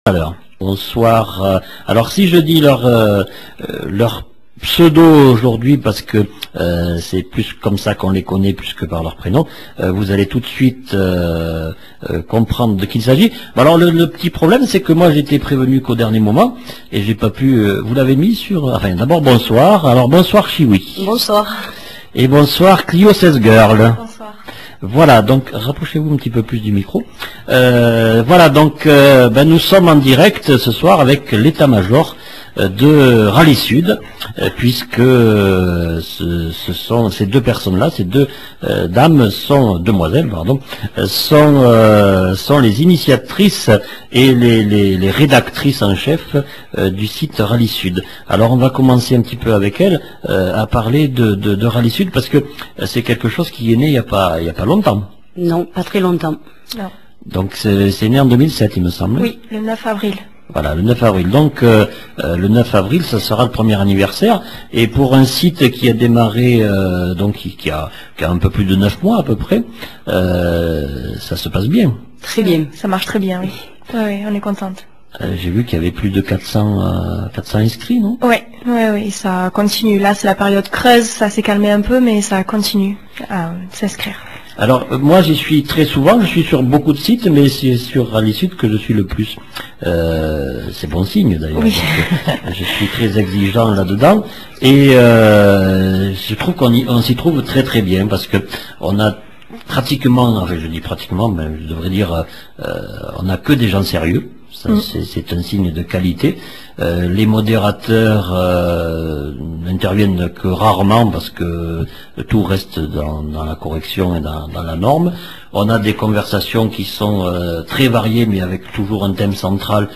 Alors, bonsoir. Alors si je dis leur pseudo aujourd'hui parce que c'est plus comme ça qu'on les connaît plus que par leur prénom, vous allez tout de suite comprendre de qui il s'agit. Alors le petit problème c'est que moi j'étais prévenu qu'au dernier moment et j'ai pas pu. Vous l'avez mis sur. Enfin d'abord bonsoir. Alors bonsoir Chiwi. Bonsoir. Et bonsoir Clio 16 Girl. Bonsoir. Voilà, donc rapprochez-vous un petit peu plus du micro. Voilà, donc nous sommes en direct ce soir avec l'état-major de Rallye Sud, puisque ce sont ces deux personnes-là, ces deux demoiselles, sont les initiatrices et les rédactrices en chef du site Rallye Sud. Alors on va commencer un petit peu avec elles à parler de Rallye Sud, parce que c'est quelque chose qui est né il y a pas longtemps. Non, pas très longtemps. Non. Donc c'est né en 2007, il me semble. Oui, le 9 avril. Voilà, le 9 avril. Donc le 9 avril, ça sera le premier anniversaire. Et pour un site qui a démarré, qui a un peu plus de 9 mois à peu près, ça se passe bien. Très bien. Ça marche très bien, oui. Oui, on est contente. J'ai vu qu'il y avait plus de 400 inscrits, non? Oui, ça continue. Là, c'est la période creuse, ça s'est calmé un peu, mais ça continue à s'inscrire. Alors moi j'y suis très souvent, je suis sur beaucoup de sites, mais c'est sur Rallye Sud que je suis le plus. C'est bon signe d'ailleurs. Oui. Je suis très exigeant là-dedans et je trouve qu'on s'y trouve très très bien parce que on a pratiquement, enfin je dis pratiquement, mais je devrais dire, on n'a que des gens sérieux. C'est un signe de qualité. Les modérateurs n'interviennent que rarement parce que tout reste dans la correction et dans la norme. On a des conversations qui sont très variées, mais avec toujours un thème central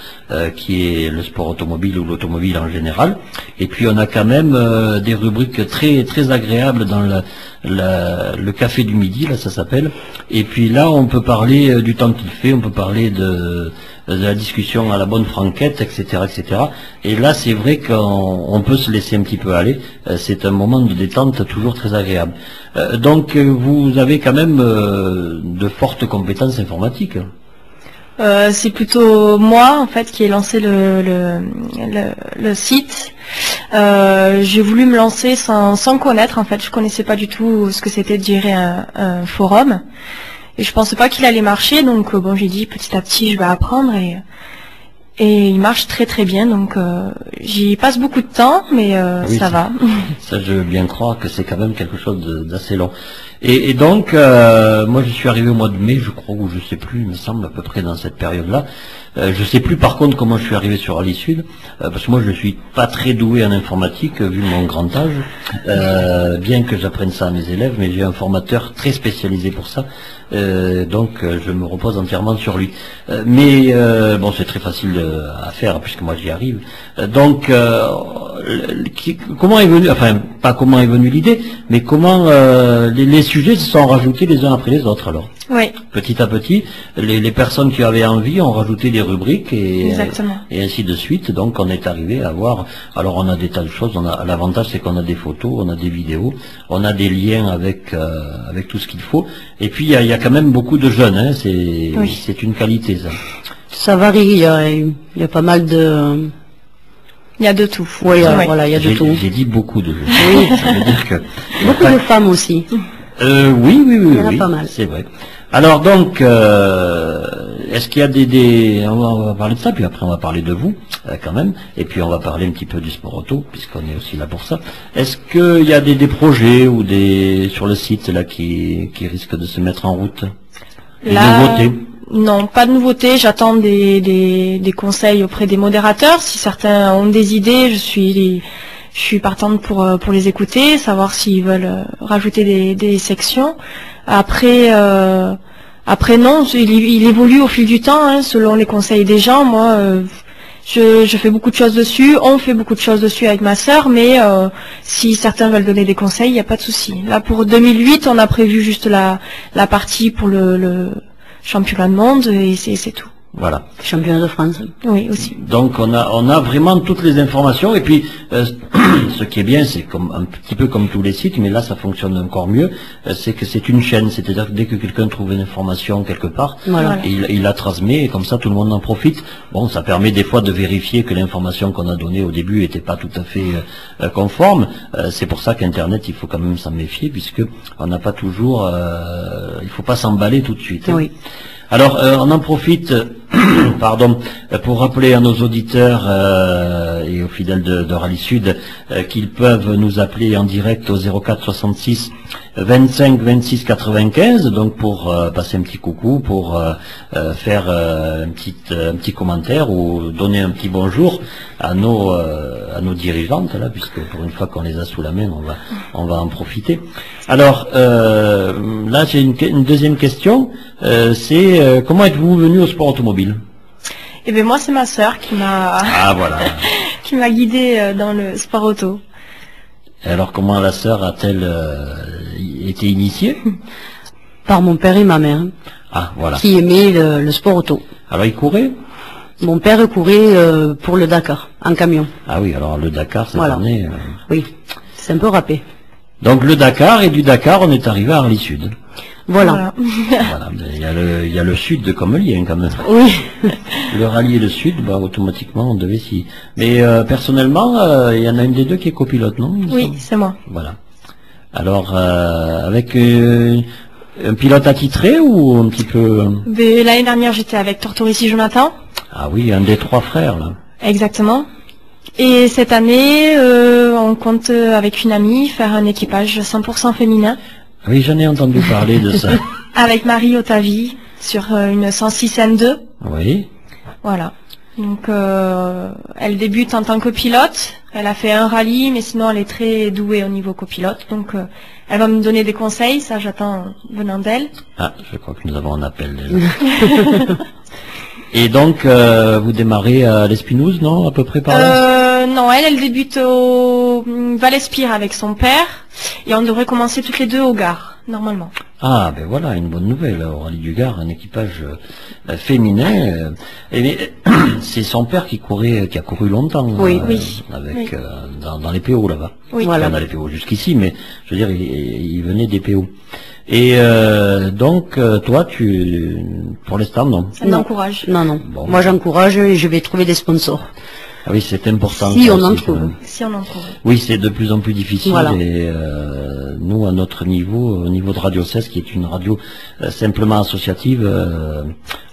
qui est le sport automobile ou l'automobile en général. Et puis on a quand même des rubriques très très agréables dans le café du midi, là ça s'appelle. Et puis là on peut parler du temps qu'il fait, on peut parler de la discussion à la bonne franquette, etc., etc. Et là, c'est vrai qu'on peut se laisser un petit peu aller. C'est un moment de détente toujours très agréable. Donc, vous avez quand même de fortes compétences informatiques. C'est plutôt moi, en fait, qui ai lancé le site. J'ai voulu me lancer sans connaître, en fait. Je connaissais pas du tout ce que c'était de gérer un forum. Et je pensais pas qu'il allait marcher, donc bon, j'ai dit petit à petit je vais apprendre et il marche très très bien, donc j'y passe beaucoup de temps, mais oui, ça va. Ça, je veux bien croire que c'est quand même quelque chose d'assez long. Et donc, moi je suis arrivé au mois de mai, je crois, ou je sais plus, il me semble à peu près dans cette période-là. Je sais plus par contre comment je suis arrivé sur Rallye Sud, parce que moi je suis pas très doué en informatique vu mon grand âge, bien que j'apprenne ça à mes élèves, mais j'ai un formateur très spécialisé pour ça, donc je me repose entièrement sur lui. Mais bon, c'est très facile à faire puisque moi j'y arrive. Donc comment est venue, enfin pas comment est venue l'idée, mais comment les sujets se sont rajoutés les uns après les autres alors. Oui. Petit à petit, les personnes qui avaient envie ont rajouté des rubriques et ainsi de suite. Donc on est arrivé à voir. Alors on a des tas de choses. L'avantage c'est qu'on a des photos, on a des vidéos, on a des liens avec tout ce qu'il faut. Et puis il y a quand même beaucoup de jeunes. Hein, c'est une qualité ça. Ça varie. Il y a pas mal de. Il y a de tout. Oui, voilà, il y a de tout. J'ai dit beaucoup de jeunes. Oui. Ça veut dire que beaucoup de femmes aussi. Oui, il y en a pas mal. C'est vrai. Alors donc, est-ce qu'il y a on va parler de ça, puis après on va parler de vous, quand même, et puis on va parler un petit peu du sport auto, puisqu'on est aussi là pour ça. Est-ce qu'il y a des projets ou sur le site là qui risquent de se mettre en route? Des nouveautés? Non, pas de nouveautés. J'attends des conseils auprès des modérateurs. Si certains ont des idées, je suis partante pour les écouter, savoir s'ils veulent rajouter des sections. Après non, il évolue au fil du temps, hein, selon les conseils des gens. Moi, je fais beaucoup de choses dessus, on fait beaucoup de choses dessus avec ma sœur, mais si certains veulent donner des conseils, il n'y a pas de souci. Là, pour 2008, on a prévu juste la partie pour le championnat de monde et c'est tout. Voilà. Championne de France. Oui, aussi. Donc on a vraiment toutes les informations et puis ce qui est bien, c'est comme un petit peu comme tous les sites, mais là ça fonctionne encore mieux, c'est que c'est une chaîne, c'est-à-dire que dès que quelqu'un trouve une information quelque part, Voilà. il la transmet et comme ça tout le monde en profite. Bon, ça permet des fois de vérifier que l'information qu'on a donnée au début était pas tout à fait conforme. C'est pour ça qu'Internet, il faut quand même s'en méfier puisque on n'a pas toujours, il faut pas s'emballer tout de suite. Oui. Alors, on en profite, pardon, pour rappeler à nos auditeurs et aux fidèles de Rallye Sud qu'ils peuvent nous appeler en direct au 04 66 25 26 95, donc pour passer un petit coucou, pour faire un petit commentaire ou donner un petit bonjour à nos dirigeantes là, puisque pour une fois qu'on les a sous la main, on va en profiter. Alors là, j'ai une deuxième question. C'est comment êtes-vous venu au sport automobile? Et bien moi, c'est ma sœur qui m'a Voilà. qui m'a guidée dans le sport auto. Alors comment la sœur a-t-elle été initiée? Par mon père et ma mère, Ah, voilà. qui aimaient le sport auto. Alors il courait? Mon père courait pour le Dakar, en camion. Ah oui, alors le Dakar cette Voilà. année. Oui, c'est un peu râpé. Donc le Dakar, et du Dakar, on est arrivé à Rallye Sud. Voilà. Voilà, mais il y a le sud comme lien quand même. Oui. Le rallye et le sud, bah, automatiquement, on devait s'y... Mais personnellement, il y en a une des deux qui est copilote, non? il me Oui, semble c'est moi. Voilà. Alors, avec un pilote attitré ou un petit peu... Mais l'année dernière, j'étais avec Tortorici Jonathan. Ah oui, un des trois frères, là. Exactement. Et cette année, on compte avec une amie faire un équipage 100% féminin Oui, j'en ai entendu parler de ça. avec Marie Otavi sur une 106 N2. Oui. Voilà. Donc elle débute en tant que pilote. Elle a fait un rallye, mais sinon elle est très douée au niveau copilote. Donc elle va me donner des conseils, ça j'attends venant d'elle. Ah, je crois que nous avons un appel déjà. Et donc, vous démarrez à l'Espinouse, non? À peu près par là? Non, elle débute au Val-Espire avec son père. Et on devrait commencer toutes les deux au Gard, normalement. Ah, ben voilà, une bonne nouvelle, au Rallye du Gard, un équipage féminin. C'est son père qui a couru longtemps. Oui, oui. Avec, Oui. dans les PO là-bas. Oui. Voilà. Enfin, dans les PO jusqu'ici, mais je veux dire, il venait des PO. Et donc, toi, pour l'instant, non. Ça m'encourage. Non, non. Bon. Moi, j'encourage et je vais trouver des sponsors. Ah oui, c'est important. Si ça on en aussi, trouve. Si on en trouve. Oui, c'est de plus en plus difficile. Voilà. Et nous, à notre niveau, au niveau de Radio 16, qui est une radio simplement associative,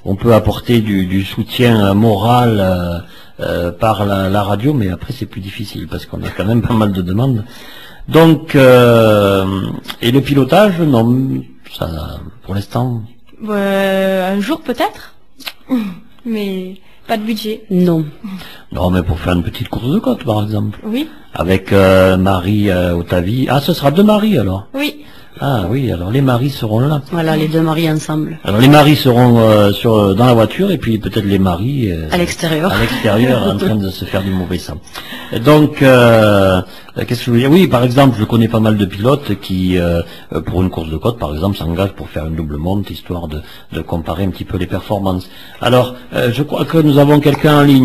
on peut apporter du soutien moral par la radio, mais après c'est plus difficile parce qu'on a quand même pas mal de demandes. Donc, et le pilotage, non, ça, pour l'instant. Un jour peut-être, mais pas de budget. Non. Non, mais pour faire une petite course de côte, par exemple. Oui, Avec Marie Otavi. Ah, ce sera deux maris alors. oui. Ah oui, alors les maris seront là. Voilà, les deux maris ensemble. Alors les maris seront dans la voiture et puis peut-être les maris À l'extérieur. à l'extérieur en train de se faire du mauvais sang. Et donc, qu'est-ce que je veux dire? Oui, par exemple, je connais pas mal de pilotes qui, pour une course de côte, par exemple, s'engagent pour faire une double monte, histoire de comparer un petit peu les performances. Alors, je crois que nous avons quelqu'un en ligne.